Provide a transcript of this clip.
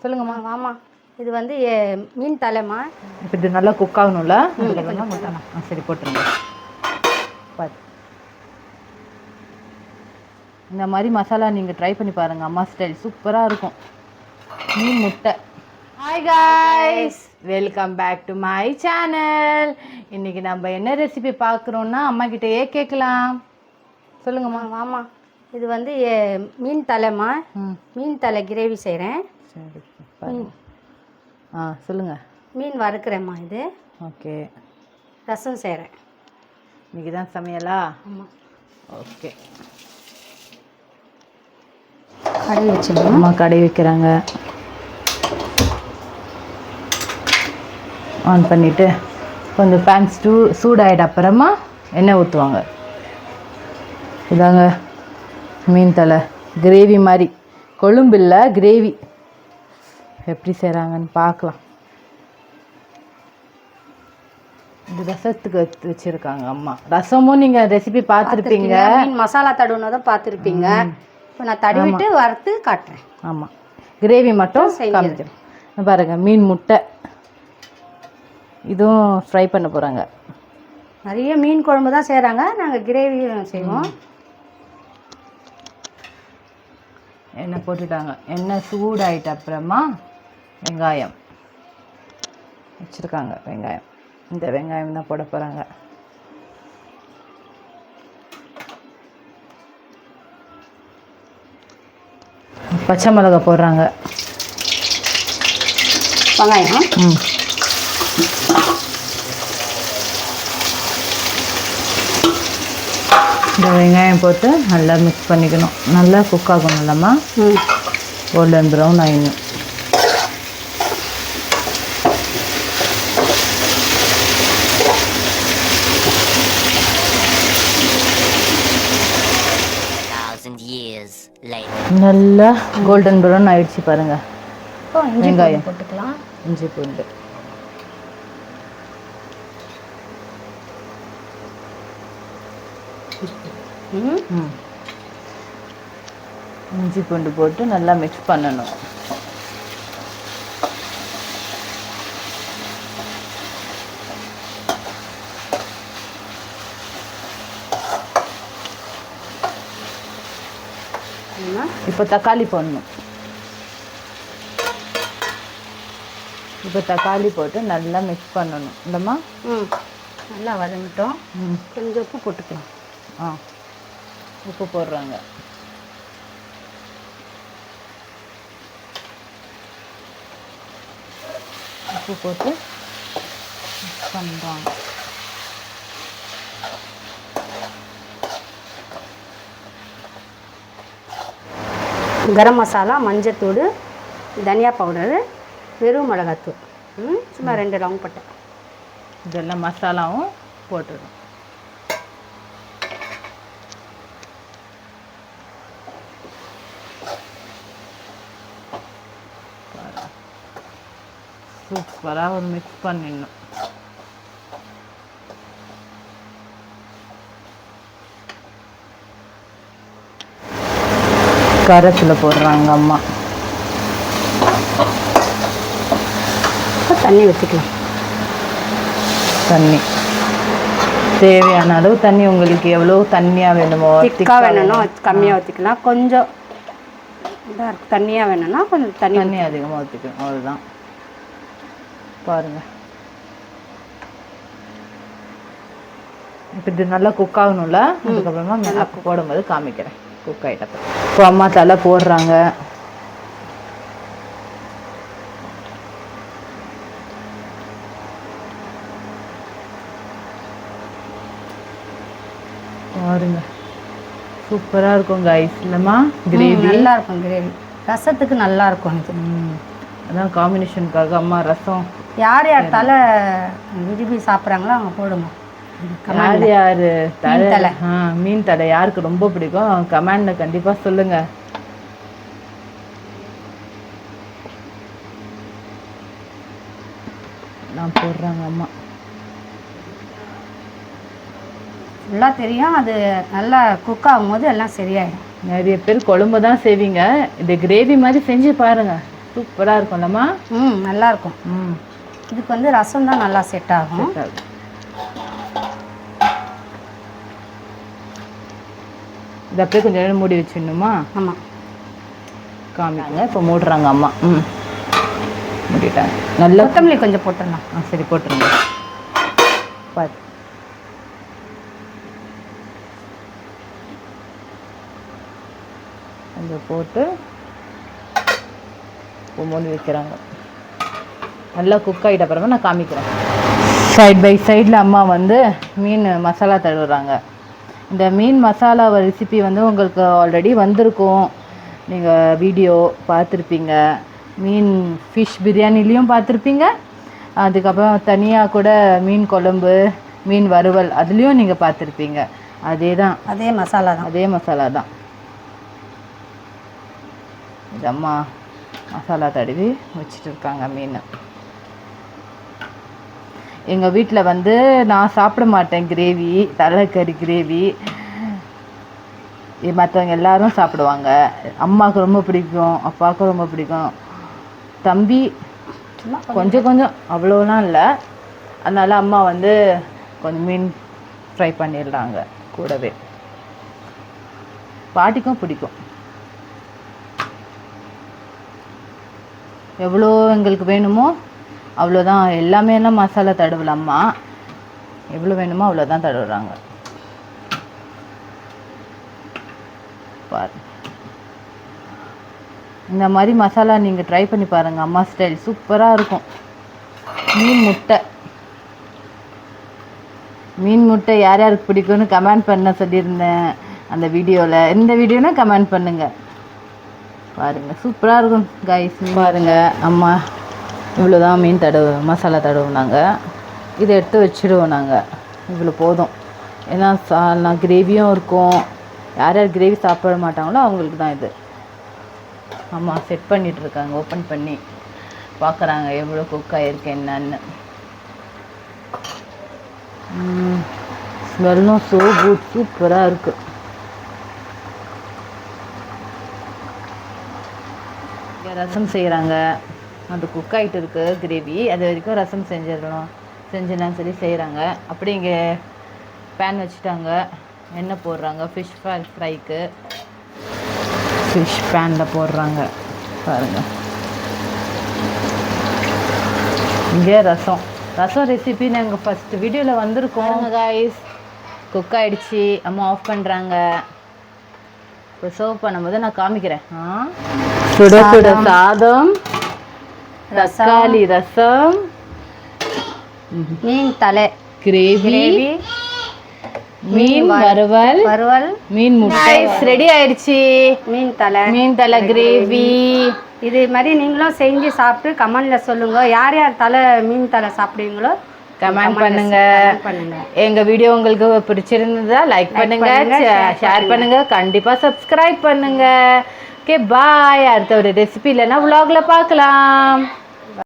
சொல்லுங்கம்மா. வாமா, இது வந்து மீன் தலைமா. இப்போ இது நல்லா குக் ஆகணும்ல? சரி போட்டுருங்க. இந்த மாதிரி மசாலா நீங்கள் ட்ரை பண்ணி பாருங்கள், அம்மா ஸ்டைல் சூப்பராக இருக்கும். மீன் முட்டை. Hi guys, welcome back to my channel. இன்றைக்கி நம்ம என்ன ரெசிபி பார்க்குறோன்னா அம்மா கிட்டேயே கேட்கலாம். சொல்லுங்கம்மா. வாமா, இது வந்து மீன் தலைமா. மீன் தலை கிரேவி செய்கிறேன். சரி, சொல்லுங்கள். மீன் வறுக்கிறேம்மா. இது ஓகே. ரசம் செய்கிறேன். இன்றைக்கி தான் சமையலா? ஆமாம். ஓகே. கடை வச்சுக்கணும். அம்மா கடை வைக்கிறாங்க. ஆன் பண்ணிவிட்டு கொஞ்சம் பேன் சூடாயிட அப்புறமா எண்ணெய் ஊற்றுவாங்க. இதாங்க மீன் தலை கிரேவி மாதிரி, கொழும்பு இல்லை கிரேவி. எப்படி செய்கிறாங்கன்னு பார்க்கலாம். இது ரசத்துக்கு எடுத்து வச்சுருக்காங்க அம்மா. ரசமும் நீங்கள் ரெசிபி பார்த்துருப்பீங்க, மீன் மசாலா தடவுனதை பார்த்துருப்பீங்க. இப்போ நான் தடவிட்டு வறுத்து காட்டுறேன். ஆமாம், கிரேவி மட்டும் காமிக்கிறேன். பாருங்கள், மீன் முட்டை இதுவும் ஃப்ரை பண்ண போகிறாங்க. நிறைய மீன் குழம்பு தான் செய்கிறாங்க, நாங்கள் கிரேவியும் செய்வோம். எண்ணெய் போட்டுட்டாங்க. எண்ணெய் சூடாயிட்ட அப்புறமா வெங்காயம் வச்சுருக்காங்க. வெங்காயம், இந்த வெங்காயம் தான் போட போகிறாங்க. பச்சை மிளகாய் போடுறாங்க. வெங்காயம் இந்த வெங்காயம் போட்டு நல்லா மிக்ஸ் பண்ணிக்கணும். நல்லா குக் ஆகணும். இல்லைம்மா, கோல்டன் ப்ரௌன் ஆயிடணும். நல்லா கோல்டன் ப்ரௌன் ஆயிடுச்சு பாருங்க. வெங்காயம் போட்டுக்கலாம். இஞ்சி பூண்டு இஞ்சி பூண்டு போட்டு நல்லா மிக்ஸ் பண்ணணும். இப்போ தக்காளி போடணும். இப்போ தக்காளி போட்டு நல்லா மிக்ஸ் பண்ணணும். இல்லைம்மா, நல்லா வதங்கிட்டோம். கொஞ்சம் உப்பு போட்டுக்கலாம். உப்பு போடுறாங்க. உப்பு போட்டு மிக்ஸ் பண்ணுறாங்க. கரம் மசாலா, மஞ்சத்தூள், தனியா பவுடரு, வெறும் மிளகாத்தூள், சும்மா 2 லவங்க பட்டை, இதெல்லாம் மசாலாவும் போட்டுடும். சூப்பராக ஒரு மிக்ஸ் பண்ணிடணும். கரத்தில் போடுறாங்க அம்மா. தண்ணி வச்சுக்கலாம். தண்ணி தேவையான அளவு தண்ணி. உங்களுக்கு எவ்வளோ தண்ணியாக வேணுமோ, திக்காக வேணும்னா கம்மியாக ஊற்றிக்கலாம். கொஞ்சம் இதாக இருக்குது தண்ணியாக வேணும்னா கொஞ்சம் தண்ணி அதிகமாக ஊற்றிக்கணும். அவ்வளோதான். பாருங்கள், இப்போ இது நல்லா குக் ஆகணும்ல? அதுக்கப்புறமா நல்லா போடும்போது காமிக்கிறேன். குக் ஆகிட்டப்ப இப்போ அம்மா தலை போடுறாங்க. பாருங்க, சூப்பராக இருக்கும் கைஸ். இல்லைம்மா, கிரேவி நல்லா இருக்கும். கிரேவி ரசத்துக்கு நல்லா இருக்கும். இது அதான் காம்பினேஷனுக்காக அம்மா ரசம். யார் யார் தலை விரும்பி சாப்பிட்றாங்களோ அவங்க போடுங்க. யார் யார் தலை மீன் தலை யாருக்கு ரொம்ப பிடிக்கும் கமெண்ட்ல கண்டிப்பாக சொல்லுங்க. நான் போடுறாங்க அம்மா. ஃபுல்லாக தெரியும். அது நல்லா குக் ஆகும்போது எல்லாம் சரியாயிடும். நிறைய பேர் குழம்பு தான் செய்வீங்க, இது கிரேவி மாதிரி செஞ்சு பாருங்க, சூப்பராக இருக்கும்லம்மா. நல்லாயிருக்கும். இதுக்கு வந்து ரசம் தான் நல்லா செட் ஆகும். இது அப்படியே கொஞ்சம் நேரம் மூடி வச்சிடணுமா? ஆமாம், காமிங்க. இப்போ மூடுறாங்க அம்மா. மூடிட்டாங்க. நல்லா கொத்தமல்லி கொஞ்சம் போட்டுடலாம். சரி போட்டுருங்க. பார்த்து கொஞ்சம் போட்டு மூடி வைக்கிறாங்க. நல்லா குக் ஆகிட்ட அப்புறமா நான் காமிக்கிறேன். சைட் பை சைடில் அம்மா வந்து மீன் மசாலா தடவுறாங்க. இந்த மீன் மசாலா ரெசிபி வந்து உங்களுக்கு ஆல்ரெடி வந்திருக்கும், நீங்கள் வீடியோ பார்த்துருப்பீங்க. மீன் ஃபிஷ் பிரியாணிலையும் பார்த்துருப்பீங்க. அதுக்கப்புறம் தனியாக கூட மீன் குழம்பு, மீன் வறுவல் அதுலேயும் நீங்கள் பார்த்துருப்பீங்க. அதே தான், அதே மசாலா தான், அதே மசாலா தான். இது அம்மா மசாலா தடவி வச்சுட்டு இருக்காங்க மீன். எங்கள் வீட்டில் வந்து நான் சாப்பிட மாட்டேன் கிரேவி, தலைக்கறி கிரேவி. மற்றவங்க எல்லாரும் சாப்பிடுவாங்க. அம்மாவுக்கு ரொம்ப பிடிக்கும், அப்பாவுக்கும் ரொம்ப பிடிக்கும். தம்பி கொஞ்சம் கொஞ்சம், அவ்வளோலாம் இல்லை. அதனால் அம்மா வந்து கொஞ்சம் மீன் ஃப்ரை பண்ணிடுறாங்க கூடவே. பாட்டிக்கும் பிடிக்கும். எவ்வளோ எங்களுக்கு வேணுமோ அவ்வளோதான். எல்லாமே எல்லாம் மசாலா தடவல அம்மா. எவ்வளோ வேணுமோ அவ்வளோதான் தடவுறாங்க. பாரு, இந்த மாதிரி மசாலா நீங்கள் ட்ரை பண்ணி பாருங்கள். அம்மா ஸ்டைல் சூப்பராக இருக்கும். மீன் முட்டை யார் யாருக்கு பிடிக்கும்னு கமெண்ட் பண்ண சொல்லியிருந்தேன் அந்த வீடியோவில். இந்த வீடியோனா கமெண்ட் பண்ணுங்கள். பாருங்கள், சூப்பராக இருக்கும் கைஸ். பாருங்கள், அம்மா இவ்வளோதான் மீன் மசாலா தடவுனாங்க. இதை எடுத்து வச்சுடுவோம் நாங்கள். இவ்வளோ போதும். ஏன்னா நான் கிரேவியும் இருக்கும். யார் யார் கிரேவி சாப்பிட மாட்டாங்களோ அவங்களுக்கு தான் இது. அம்மா செட் பண்ணிகிட்டு இருக்காங்க. ஓப்பன் பண்ணி பார்க்குறாங்க எவ்வளோ குக் ஆகிருக்கு என்னன்னு. ஸ்மெல்லும் ஸோ குட், சூப்பராக இருக்குது. ரசம் செய்கிறாங்க. அது குக் ஆகிட்டு இருக்கு கிரேவி. அது வரைக்கும் ரசம் செஞ்சிடலாம்னு சொல்லி செய்கிறாங்க. அப்படி இங்கே பேன் வச்சுட்டாங்க. எண்ணெய் போடுறாங்க ஃபிஷ் ஃப்ரைக்கு. ஃபிஷ் பேனில் போடுறாங்க. பாருங்கள், இங்கே ரசம் ரெசிபி நாங்கள் ஃபஸ்ட்டு வீடியோவில் வந்திருக்கோம் கைஸ். குக் ஆகிடுச்சி. அம்மா ஆஃப் பண்ணுறாங்க. இப்போ சர்வ் பண்ணும்போது நான் காமிக்கிறேன். சுட சுட சாதம், தக்காளி ரசம், மீன் தலை கிரேவி, மீன் வறுவல், மீன் முட்டை ரெடி ஆயிடுச்சு. மீன் தலை கிரேவி. இது மாதிரி நீங்களும் செஞ்சு சாப்பிட்டு கமெண்ட்ல சொல்லுங்க. யார் யார் மீன் தலை சாப்பிடுவீங்களோ கமெண்ட் பண்ணுங்க. எங்க வீடியோ உங்களுக்கு பிடிச்சிருந்ததா லைக் பண்ணுங்க, ஷேர் பண்ணுங்க, கண்டிப்பா சப்ஸ்கிரைப் பண்ணுங்க. ஓகே, பாய். அடுத்த ஒரு ரெசிபி இல்லைன்னா vlogல பார்க்கலாம்.